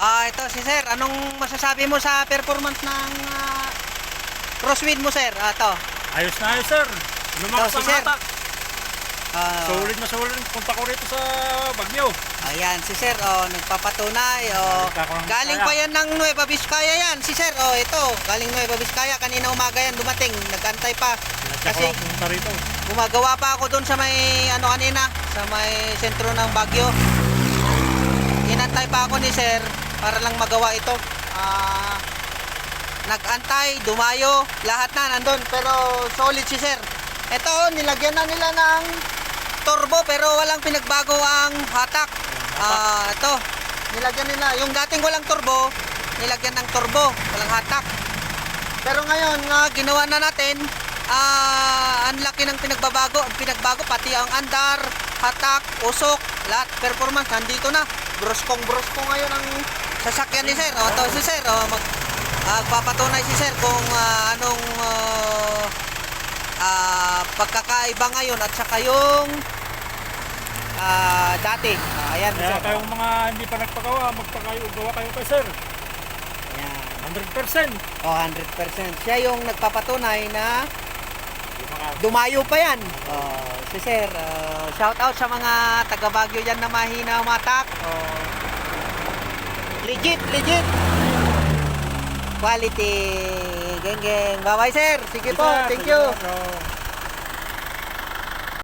Ito si sir, anong masasabi mo sa performance ng crosswind mo sir? Ito. Ayos na ayos, sir. Lumakas Si ang sir. hatak. Solid na solid. Punta ko rito sa Baguio. Ayan, si sir, nagpapatunay. Galing pa yan ng Nueva Vizcaya yan, si sir. Ito, galing Nueva Vizcaya. Kanina umaga yan dumating. Nagantay pa. Kasi Punta rito. gumagawa pa ako doon sa may, kanina, sa may sentro ng Baguio. Inantay pa ako ni sir para lang magawa ito. Nagantay, dumayo, lahat na nandun. Pero solid si sir. Ito, nilagyan na nila ng turbo pero walang pinagbago ang hatak. Ito, nilagyan nila. Yung dating walang turbo, nilagyan ng turbo, walang hatak. Pero ngayon, ginawa na natin, ang laki ng pinagbabago. Ang pinagbago, pati ang andar, hatak, usok, lahat, performance, nandito na. Bruskong ngayon ang sasakyan ni sir. Ito si sir, magpapatunay si sir kung anong pagkakaiba ngayon at saka yung dati. Ayan, Kaya sir. kayong mga hindi pa nagpagawa, magpagawa kayo kay sir. Ayan. 100%. 100%. Siya yung nagpapatunay na dumayo pa yan. Si sir, shout out sa mga taga Baguio dyan na mahina umatak. Legit. Quality. Geng. Bye bye sir. Sige po. Thank you.